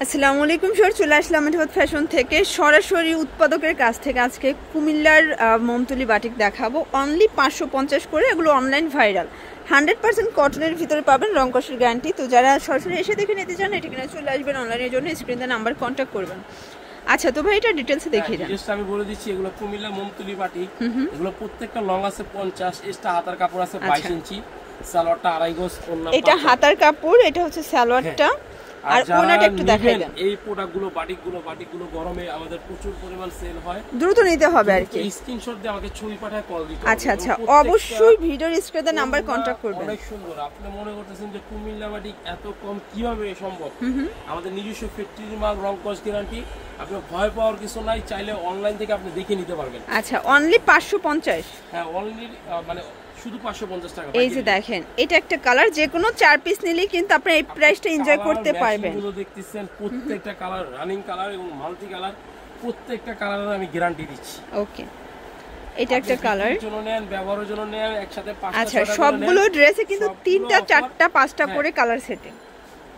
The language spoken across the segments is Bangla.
আসসালামু আলাইকুম স্যার, চলে আসলাম মেঠোবাদ ফ্যাশন থেকে সরাসরি উৎপাদকের কাছ থেকে। আজকে কুমিল্লার মমতুলি বাটিক দেখাবো, অনলি 550 করে। এগুলো অনলাইন ভাইরাল, 100% কটনের ভিতরে পাবেন, রং কষের গ্যারান্টি। তো যারা সরাসরি এসে দেখে নিতে চান এটা কিনা চলে আসবেন অনলাইনের জন্য, স্ক্রিনে নাম্বার কন্ট্যাক্ট করবেন। আচ্ছা, তো ভাই এটা ডিটেইলসে দেখিয়ে দেন। আমি বলে দিচ্ছি, এগুলো কুমিল্লা মমতুলি বাটিক। এগুলো প্রত্যেকটা লং আছে 50, এক্সট্রা হাতার কাপড় আছে 22 ইঞ্চি, সালোয়ারটা 2.5 গজ। এটা হাতার কাপড়, এটা হচ্ছে সালোয়ারটা। আর ওনাটা একটু দেখাই দেন। এই প্রোডাক্টগুলো বাটিকগুলো গরমে আমাদের প্রচুর পরিমাণ সেল হয়, দ্রুত নিতে হবে আর কি। স্ক্রিনশট দিয়ে আমাকে ছবি পাঠায় কল দিতে হবে। আচ্ছা আচ্ছা, অবশ্যই ভিডিওর স্ক্রিনে নাম্বার কন্টাক্ট করবেন। অনেক সুন্দর। আপনি মনে করতেছেন যে কুমিল্লা বাটিক এত কম কিভাবে সম্ভব? আমাদের নিজস্ব ফ্যাক্টরি মাল, রং কস গ্যারান্টি। আপনি ভয় পাওয়ার কিছু নাই, চাইলে অনলাইন থেকে আপনি দেখে নিতে পারবেন। আচ্ছা, অনলি 550। হ্যাঁ, অনলি মানে শুধু 550 টাকা। এই যে দেখেন, এটা একটা কালার, যে কোনো 4 পিস নিলেই কিন্তু আপনি এই প্রাইসটা এনজয় করতে পারবেন। এগুলো দেখতেছেন প্রত্যেকটা কালার রানিং কালার এবং মাল্টি কালার, প্রত্যেকটা কালারের আমি গ্যারান্টি দিচ্ছি। ওকে, এটা একটা কালার, জন্য নেন, ব্যবহারের জন্য নেন, একসাথে 5টা। আচ্ছা, সবগুলো ড্রেসে কিন্তু 3টা 4টা 5টা করে কালার সেটিং।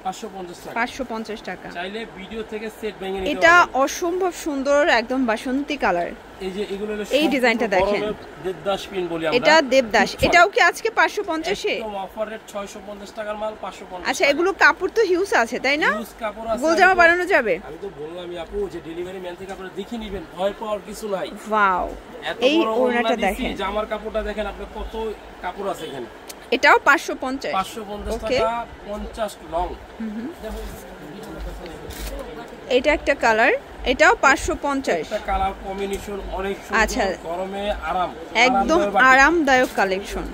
550 টাকা। চাইলে ভিডিও থেকে সেট ভেঙে নিতে এটা অসম্ভব সুন্দর, একদম বাসন্তী কালার। এই যে এগুলো হলো, এই ডিজাইনটা দেখেন, দেবদাস পিন বলি আমরা। এটা দেবদাস। এটাও কি আজকে 550 এ? একদম অফার রেট 650 টাকার মাল 550। আচ্ছা, এগুলো কাপড় তো হিউজ আছে তাই না? হিউজ কাপড় আছে, গোল জামা বানানো যাবে। আমি তো বললামই আপু যে ডেলিভারি ম্যান থেকে আপনারা দেখে নেবেন, ভয় পাওয়ার কিছু নাই। ওয়াও, এই ওড়নাটা দেখেন, জামার কাপড়টা দেখেন, আপনি কত কাপড় আছে এখানে। এটাও 550 টাকা 50 লং। এটা একটা কালার, এটাও 550। একটা কালার কম্বিনেশন অনেক সুন্দর। আচ্ছা, গরমে আরাম, একদম আরামদায়ক কালেকশন।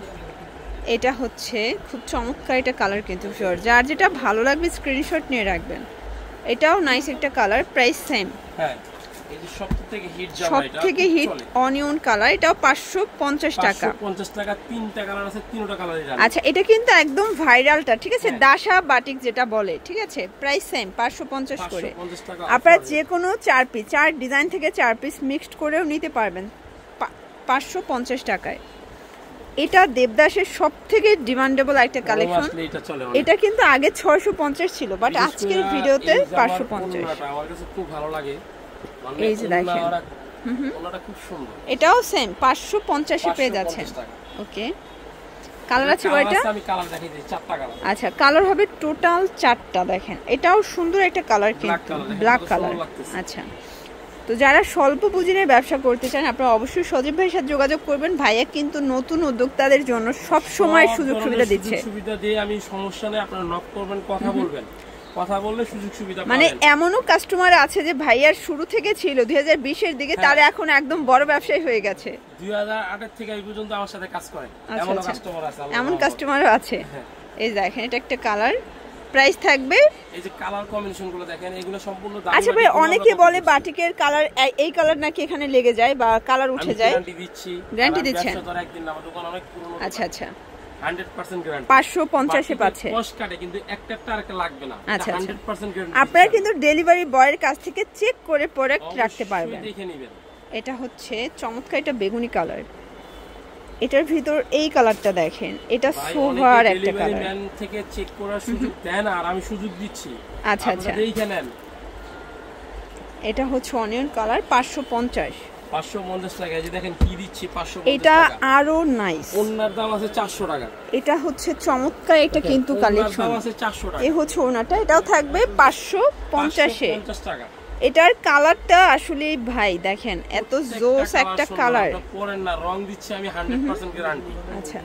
এটা হচ্ছে খুব চমৎকার এটা কালার, কিন্তু শিওর যার যেটা ভালো লাগবে স্ক্রিনশট নিয়ে রাখবেন। এটাও নাইস একটা কালার, প্রাইস সেম। হ্যাঁ, এই যে সবথেকে হিট জামা, এটা সবথেকে হিট অনিয়ন কালার, এটাও 550 টাকা। 550 টাকা, 3টা কালার আছে, 3টা কালারই জানেন। আচ্ছা, এটা কিন্তু একদম ভাইরালটা, ঠিক আছে, দাসা বাটিক যেটা বলে, ঠিক আছে, প্রাইস সেম 550 করে। আপনারা যে কোনো 4 পিস, 4 ডিজাইন থেকে 4 পিস মিক্সড করেও নিতে পারবেন 550 টাকায়। এটা দেবদাসের সবথেকে ডিমান্ডেবল একটা কালেকশন। এটা কিন্তু আগে 650 ছিল, বাট আজকের ভিডিওতে 550। আমার কাছে খুব ভালো লাগে। এই যে দেখেন, ওনাটা খুব সুন্দর। এটাও সেম 550 এ পেয়ে যাচ্ছেন। ওকে, কালার আছে কয়টা? আমি কালার দেখাই দিই, 4টা কালার। আচ্ছা, কালার হবে টোটাল 4টা। দেখেন, এটাও সুন্দর একটা কালার, কিন্তু ব্ল্যাক কালার। আচ্ছা, তো যারা স্বল্প পুঁজি নিয়ে ব্যবসা করতে চান আপনারা অবশ্যই সজীব ভাইয়ের সাথে যোগাযোগ করবেন। ভাইয়া কিন্তু নতুন উদ্যোক্তাদের জন্য সব সময় সুযোগ সুবিধা দিচ্ছে। সুবিধা দিয়ে আমি সমস্যা নেই, আপনারা নক করবেন, কথা বলবেন, কথা বললে সুযোগ সুবিধা পাবেন। মানে এমনও কাস্টমার আছে যে ভাইয়ার শুরু থেকে ছিল 2020 এর দিকে, তার এখন একদম বড় ব্যবসায়ী হয়ে গেছে। 2008 এর থেকে এই পর্যন্ত আমার সাথে কাজ করে, এমন কাস্টমার আছে। এমন কাস্টমারও আছে। এই দেখেন, এটা একটা কালার, প্রাইস থাকবে। এই যে কালার কম্বিনেশন গুলো দেখেন, এগুলো সম্পূর্ণ দামি। আচ্ছা ভাই, অনেকে বলে বাটিকের কালার, এই কালার নাকি এখানে লেগে যায় বা কালার উঠে যায়। গ্যারান্টি দিচ্ছি। গ্যারান্টি দিচ্ছেন? একদিন না, আমার দোকান অনেক পুরনো। আচ্ছা আচ্ছা, 100% গ্যারান্টি। 550 এ পাচ্ছে। কষ্ট কাটে কিন্তু একটা আরেকটা লাগবে না। আচ্ছা, 100% গ্যারান্টি। আপনারা কিন্তু ডেলিভারি বয়ের কাছ থেকে চেক করে প্রোডাক্ট রাখতে পারবেন। দেখে নেবেন। এটা হচ্ছে চমৎকার, এটা বেগুনি কালার। এটার ভিতর এই কালারটা দেখেন, এটা সোভার একটা কালার। ম্যান থেকে চেক করার সুযোগ দেন, আর আমি সুযোগ দিচ্ছি। আচ্ছা আচ্ছা, দেখে নেন। এটা হচ্ছে অনিয়ন কালার, 550 টাকা। এই যে দেখেন কি দিচ্ছি, 550 টাকা। এটা আরো নাইস। ওনার দাম আছে 400 টাকা। এটা হচ্ছে চমৎকার, এটা কিন্তু কালেকশন। দাম আছে 400 টাকা। এই হচ্ছে ওনাটা, এটাও থাকবে 550 এ। টাকা। এটার কালারটা আসলে ভাই দেখেন, এত জোস একটা কালার। পরেন না, রং দিচ্ছি আমি 100% গ্যারান্টি। আচ্ছা,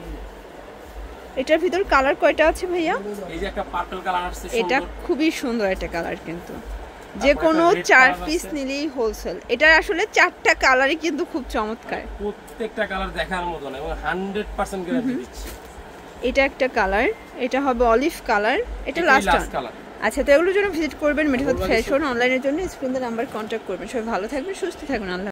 এটার ভিতর কালার কয়টা আছে ভাইয়া? এই যে একটা পার্পল কালার আছে, এটা খুবই সুন্দর একটা কালার, কিন্তু যে কোনো 4 পিস নিলেই হোলসেল। এটা আসলে 4টা কালারই কিন্তু খুব চমৎকার, প্রত্যেকটা কালার দেখার মতন এবং 100% গ্যারান্টি দিচ্ছি। এটা একটা কালার, এটা হবে অলিভ কালার, এটা লাস্ট কালার। আচ্ছা, তো এগুলোর জন্য ভিজিট করবেন মেঠোবাদ ফ্যাশন অনলাইনের জন্য, স্ক্রিনে নাম্বার কন্ট্যাক্ট করবেন। সবাই ভালো থাকবেন, সুস্থ থাকবেন, আল্লাহ।